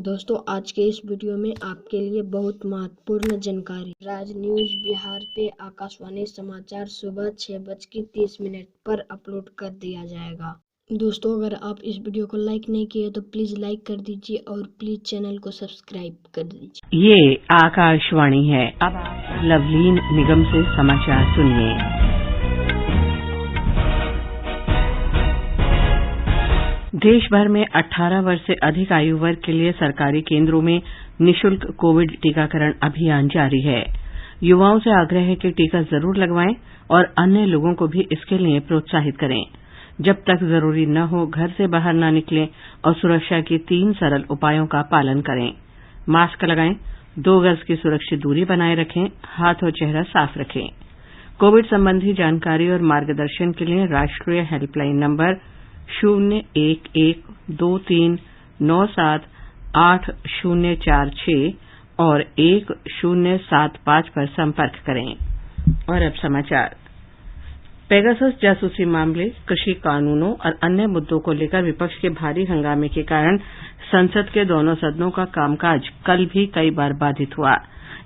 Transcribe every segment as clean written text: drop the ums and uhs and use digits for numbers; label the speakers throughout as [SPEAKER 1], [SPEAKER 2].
[SPEAKER 1] दोस्तों आज के इस वीडियो में आपके लिए बहुत महत्वपूर्ण जानकारी। राज न्यूज बिहार पे आकाशवाणी समाचार सुबह 6:30 पर अपलोड कर दिया जाएगा। दोस्तों अगर आप इस वीडियो को लाइक नहीं किए तो प्लीज लाइक कर दीजिए और प्लीज चैनल को सब्सक्राइब कर दीजिए।
[SPEAKER 2] ये आकाशवाणी है। अब आप लवलीन निगम से समाचार सुनिए। देश भर में 18 वर्ष से अधिक आयु वर्ग के लिए सरकारी केंद्रों में निःशुल्क कोविड टीकाकरण अभियान जारी है। युवाओं से आग्रह है कि टीका जरूर लगवाएं और अन्य लोगों को भी इसके लिए प्रोत्साहित करें। जब तक जरूरी न हो घर से बाहर न निकलें और सुरक्षा के 3 सरल उपायों का पालन करें। मास्क लगाएं, 2 गज की सुरक्षित दूरी बनाए रखें, हाथ और चेहरा साफ रखें। कोविड संबंधी जानकारी और मार्गदर्शन के लिए राष्ट्रीय हेल्पलाइन नंबर 01123978046 और 1075 पर संपर्क करें। और अब समाचार। पेगासस जासूसी मामले, कृषि कानूनों और अन्य मुद्दों को लेकर विपक्ष के भारी हंगामे के कारण संसद के दोनों सदनों का कामकाज कल भी कई बार बाधित हुआ।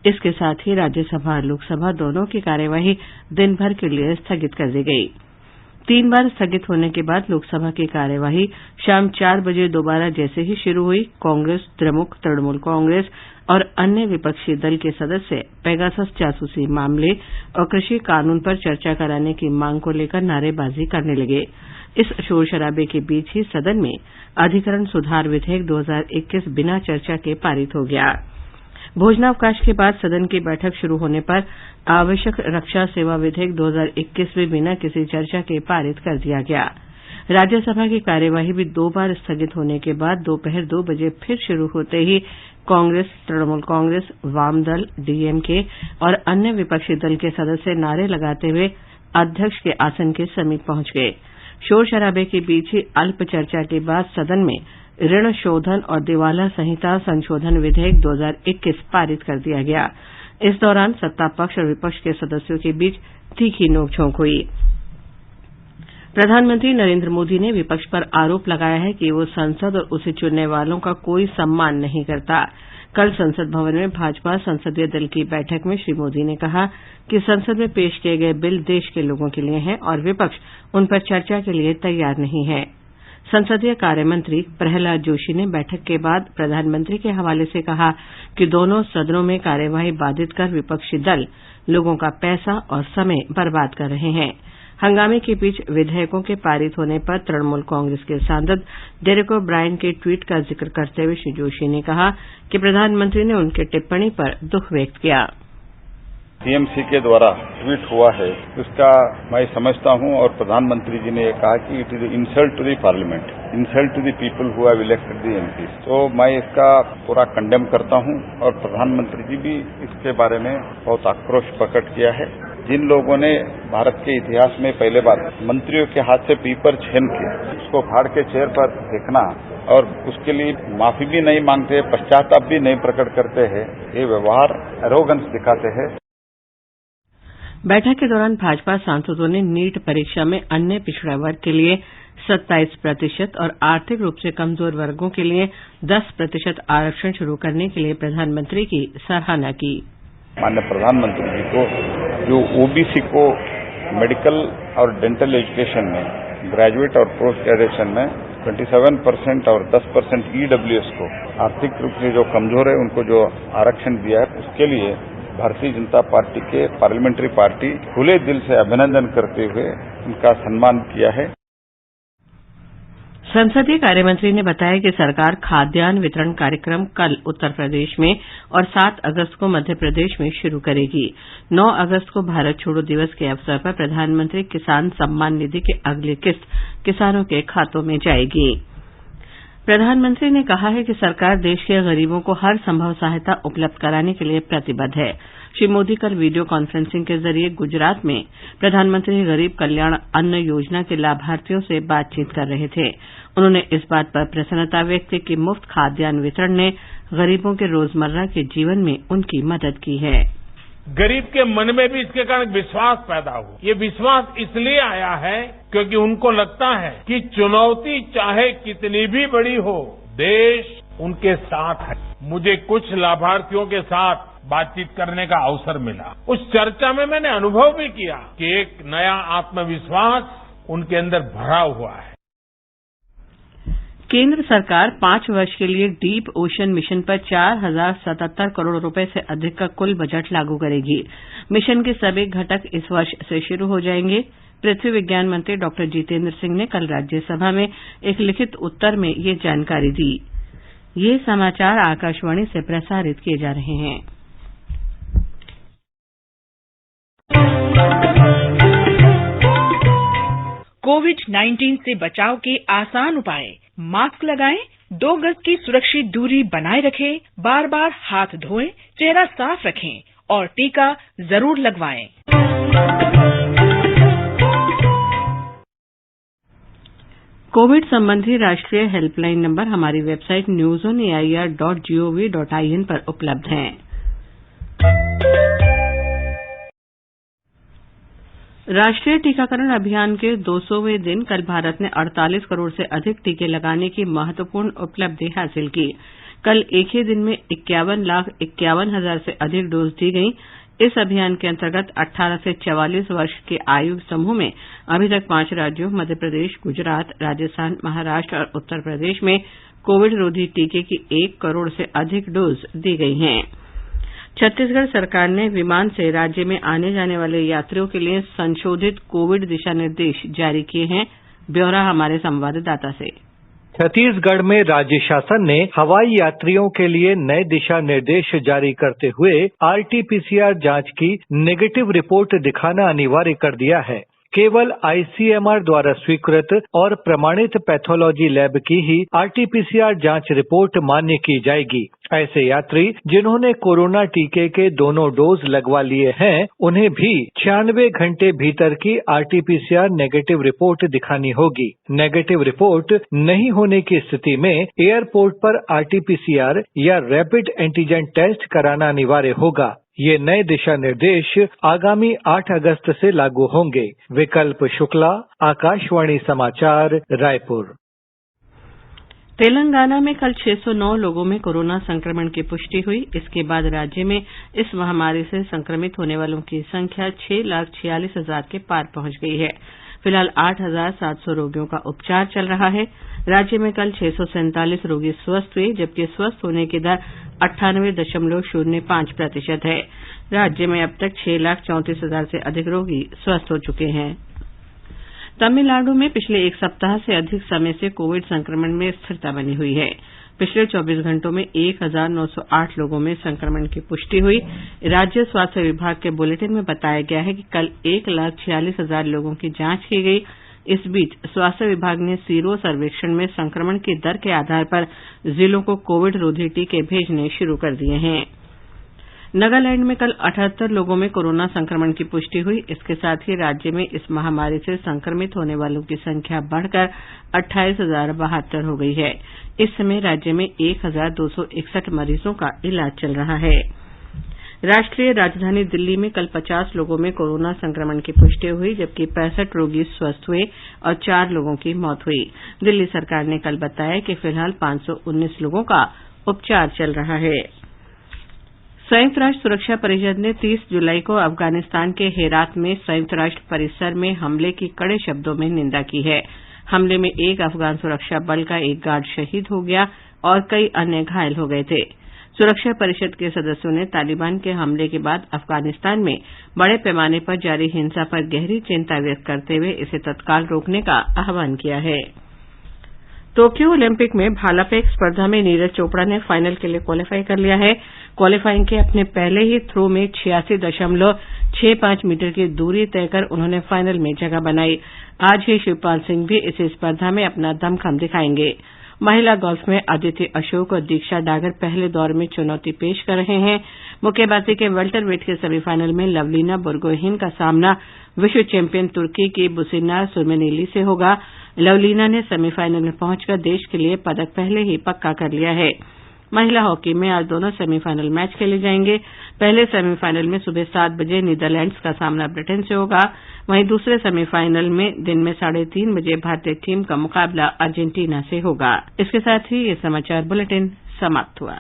[SPEAKER 2] इसके साथ ही राज्यसभा और लोकसभा दोनों की कार्यवाही दिन भर के लिए स्थगित कर दी गई। 3 बार स्थगित होने के बाद लोकसभा की कार्यवाही शाम 4 बजे दोबारा जैसे ही शुरू हुई, कांग्रेस, द्रमुक, तृणमूल कांग्रेस और अन्य विपक्षी दल के सदस्य पेगासस जासूसी मामले और कृषि कानून पर चर्चा कराने की मांग को लेकर नारेबाजी करने लगे। इस शोर शराबे के बीच ही सदन में अधिकरण सुधार विधेयक 2021 बिना चर्चा के पारित हो गया। भोजनावकाश के बाद सदन की बैठक शुरू होने पर आवश्यक रक्षा सेवा विधेयक 2021 भी बिना किसी चर्चा के पारित कर दिया गया। राज्यसभा की कार्यवाही भी 2 बार स्थगित होने के बाद दोपहर 2 बजे फिर शुरू होते ही कांग्रेस, तृणमूल कांग्रेस, वामदल, डीएमके और अन्य विपक्षी दल के सदस्य नारे लगाते हुए अध्यक्ष के आसन के समीप पहुंच गए। शोर शराबे के बीच ही अल्प चर्चा के बाद सदन में ऋण शोधन और दिवाला संहिता संशोधन विधेयक 2021 पारित कर दिया गया। इस दौरान सत्ता पक्ष और विपक्ष के सदस्यों के बीच तीखी नोकझोंक हुई। प्रधानमंत्री नरेंद्र मोदी ने विपक्ष पर आरोप लगाया है कि वो संसद और उसे चुनने वालों का कोई सम्मान नहीं करता। कल संसद भवन में भाजपा संसदीय दल की बैठक में श्री मोदी ने कहा कि संसद में पेश किए गए बिल देश के लोगों के लिए हैं और विपक्ष उन पर चर्चा के लिए तैयार नहीं है। संसदीय कार्य मंत्री प्रहलाद जोशी ने बैठक के बाद प्रधानमंत्री के हवाले से कहा कि दोनों सदनों में कार्यवाही बाधित कर विपक्षी दल लोगों का पैसा और समय बर्बाद कर रहे हैं। हंगामे के बीच विधेयकों के पारित होने पर तृणमूल कांग्रेस के सांसद डेरेक ओ ब्रायन के ट्वीट का जिक्र करते हुए श्री जोशी ने कहा कि प्रधानमंत्री ने उनकी टिप्पणी पर दुख व्यक्त किया।
[SPEAKER 3] टीएमसी के द्वारा ट्वीट हुआ है, उसका मैं समझता हूं और प्रधानमंत्री जी ने ये कहा कि it is insult to the parliament, insult to the people who have elected the MP. तो मैं इसका पूरा कंडेम करता हूं और प्रधानमंत्री जी भी इसके बारे में बहुत आक्रोश प्रकट किया है। जिन लोगों ने भारत के इतिहास में पहले बार मंत्रियों के हाथ से पेपर छीन के उसको फाड़ के चेयर पर फेंकना और उसके लिए माफी भी नहीं मांगते, पश्चाताप भी नहीं प्रकट करते हैं, ये व्यवहार एरोगेंस दिखाते हैं।
[SPEAKER 2] बैठक के दौरान भाजपा सांसदों ने नीट परीक्षा में अन्य पिछड़ा वर्ग के लिए 27% और आर्थिक रूप से कमजोर वर्गों के लिए 10% आरक्षण शुरू करने के लिए प्रधानमंत्री की सराहना की।
[SPEAKER 3] माननीय प्रधानमंत्री जी को जो ओबीसी को मेडिकल और डेंटल एजुकेशन में, ग्रेजुएट और पोस्ट ग्रेजुएशन में 27% और 10% ईडब्ल्यूएस को आर्थिक रूप से जो कमजोर है उनको जो आरक्षण दिया है, उसके लिए भारतीय जनता पार्टी के पार्लियामेंट्री पार्टी खुले दिल से अभिनंदन करते हुए उनका सम्मान किया है।
[SPEAKER 2] संसदीय कार्यमंत्री ने बताया कि सरकार खाद्यान्न वितरण कार्यक्रम कल उत्तर प्रदेश में और 7 अगस्त को मध्य प्रदेश में शुरू करेगी। 9 अगस्त को भारत छोड़ो दिवस के अवसर पर प्रधानमंत्री किसान सम्मान निधि की अगली किस्त किसानों के खातों में जाएगी। प्रधानमंत्री ने कहा है कि सरकार देश के गरीबों को हर संभव सहायता उपलब्ध कराने के लिए प्रतिबद्ध है। श्री मोदी कल वीडियो कॉन्फ्रेंसिंग के जरिए गुजरात में प्रधानमंत्री गरीब कल्याण अन्न योजना के लाभार्थियों से बातचीत कर रहे थे। उन्होंने इस बात पर प्रसन्नता व्यक्त की कि मुफ्त खाद्यान्न वितरण ने गरीबों के रोजमर्रा के जीवन में उनकी मदद की है।
[SPEAKER 4] गरीब के मन में भी इसके कारण विश्वास पैदा हुआ। ये विश्वास इसलिए आया है क्योंकि उनको लगता है कि चुनौती चाहे कितनी भी बड़ी हो, देश उनके साथ है। मुझे कुछ लाभार्थियों के साथ बातचीत करने का अवसर मिला। उस चर्चा में मैंने अनुभव भी किया कि एक नया आत्मविश्वास उनके अंदर भरा हुआ है।
[SPEAKER 2] केंद्र सरकार 5 वर्ष के लिए डीप ओशन मिशन पर 4,077 करोड़ रुपए से अधिक का कुल बजट लागू करेगी। मिशन के सभी घटक इस वर्ष से शुरू हो जाएंगे। पृथ्वी विज्ञान मंत्री डॉक्टर जितेंद्र सिंह ने कल राज्यसभा में एक लिखित उत्तर में ये जानकारी दी। ये समाचार आकाशवाणी से प्रसारित किए जा रहे हैं।
[SPEAKER 5] कोविड-19 से बचाव के आसान उपाय। मास्क लगाएं, 2 गज की सुरक्षित दूरी बनाए रखें, बार-बार हाथ धोएं, चेहरा साफ रखें और टीका जरूर लगवाएं।
[SPEAKER 2] कोविड संबंधी राष्ट्रीय हेल्पलाइन नंबर हमारी वेबसाइट newsonair.gov.in पर उपलब्ध हैं। राष्ट्रीय टीकाकरण अभियान के 200वें दिन कल भारत ने 48 करोड़ से अधिक टीके लगाने की महत्वपूर्ण उपलब्धि हासिल की। कल एक ही दिन में 51,51,000 से अधिक डोज दी गई। इस अभियान के अंतर्गत 18 से 44 वर्ष के आयु समूह में अभी तक 5 राज्यों मध्य प्रदेश, गुजरात, राजस्थान, महाराष्ट्र और उत्तर प्रदेश में कोविड रोधी टीके की 1 करोड़ से अधिक डोज दी गई हैं। छत्तीसगढ़ सरकार ने विमान से राज्य में आने जाने वाले यात्रियों के लिए संशोधित कोविड दिशा निर्देश जारी किए हैं। ब्यौरा हमारे संवाददाता से।
[SPEAKER 6] छत्तीसगढ़ में राज्य शासन ने हवाई यात्रियों के लिए नए दिशा निर्देश जारी करते हुए आरटी-पीसीआर जांच की नेगेटिव रिपोर्ट दिखाना अनिवार्य कर दिया है। केवल आईसीएमआर द्वारा स्वीकृत और प्रमाणित पैथोलॉजी लैब की ही आरटी-पीसीआर जांच रिपोर्ट मान्य की जाएगी। ऐसे यात्री जिन्होंने कोरोना टीके के दोनों डोज लगवा लिए हैं, उन्हें भी 96 घंटे भीतर की आरटी-पीसीआर नेगेटिव रिपोर्ट दिखानी होगी। नेगेटिव रिपोर्ट नहीं होने की स्थिति में एयरपोर्ट पर आरटी-पीसीआर या रैपिड एंटीजन टेस्ट कराना अनिवार्य होगा। ये नए दिशा निर्देश आगामी 8 अगस्त से लागू होंगे। विकल्प शुक्ला, आकाशवाणी समाचार, रायपुर।
[SPEAKER 2] तेलंगाना में कल 609 लोगों में कोरोना संक्रमण की पुष्टि हुई। इसके बाद राज्य में इस महामारी से संक्रमित होने वालों की संख्या 6,46,000 के पार पहुंच गई है। फिलहाल 8,700 रोगियों का उपचार चल रहा है। राज्य में कल 647 रोगी स्वस्थ हुए, जबकि स्वस्थ होने की दर 98.05% है। राज्य में अब तक 6,34,000 से अधिक रोगी स्वस्थ हो चुके हैं। तमिलनाडु में पिछले 1 सप्ताह से अधिक समय से कोविड संक्रमण में स्थिरता बनी हुई है। पिछले 24 घंटों में 1,908 लोगों में संक्रमण की पुष्टि हुई। राज्य स्वास्थ्य विभाग के बुलेटिन में बताया गया है कि कल 1,46,000 लोगों की जांच की गई। इस बीच स्वास्थ्य विभाग ने सीरो सर्वेक्षण में संक्रमण की दर के आधार पर जिलों को कोविड रोधी टीके भेजने शुरू कर दिए हैं। नागालैंड में कल 78 लोगों में कोरोना संक्रमण की पुष्टि हुई। इसके साथ ही राज्य में इस महामारी से संक्रमित होने वालों की संख्या बढ़कर 28,072 हो गई है। इस समय राज्य में 1,261 मरीजों का इलाज चल रहा है। राष्ट्रीय राजधानी दिल्ली में कल 50 लोगों में कोरोना संक्रमण की पुष्टि हुई, जबकि 65 रोगी स्वस्थ हुए और 4 लोगों की मौत हुई। दिल्ली सरकार ने कल बताया कि फिलहाल 519 लोगों का उपचार चल रहा है। संयुक्त राष्ट्र सुरक्षा परिषद ने 30 जुलाई को अफगानिस्तान के हेरात में संयुक्त राष्ट्र परिसर में हमले की कड़े शब्दों में निंदा की है। हमले में एक अफगान सुरक्षा बल का एक गार्ड शहीद हो गया और कई अन्य घायल हो गए थे। सुरक्षा परिषद के सदस्यों ने तालिबान के हमले के बाद अफगानिस्तान में बड़े पैमाने पर जारी हिंसा पर गहरी चिंता व्यक्त करते हुए इसे तत्काल रोकने का आह्वान किया है। टोक्यो ओलंपिक में भाला फेंक स्पर्धा में नीरज चोपड़ा ने फाइनल के लिए क्वालीफाई कर लिया है। क्वालीफाइंग के अपने पहले ही थ्रो में 86.65 मीटर की दूरी तय कर उन्होंने फाइनल में जगह बनाई। आज ही शिवपाल सिंह भी इस स्पर्धा में अपना दमखम दिखाएंगे। महिला गोल्फ में अदिति अशोक और दीक्षा डागर पहले दौर में चुनौती पेश कर रहे हैं। मुक्केबाजी के वेल्टरवेट के सेमीफाइनल में लवलीना बुरगोहिन का सामना विश्व चैंपियन तुर्की की बुसिनार सुरमेनीली से होगा। लवलीना ने सेमीफाइनल में पहुंचकर देश के लिए पदक पहले ही पक्का कर लिया है। महिला हॉकी में आज दोनों सेमीफाइनल मैच खेले जाएंगे। पहले सेमीफाइनल में सुबह 7 बजे नीदरलैंड्स का सामना ब्रिटेन से होगा। वहीं दूसरे सेमीफाइनल में दिन में 3:30 बजे भारतीय टीम का मुकाबला अर्जेंटीना से होगा। इसके साथ ही ये समाचार बुलेटिन समाप्त हुआ।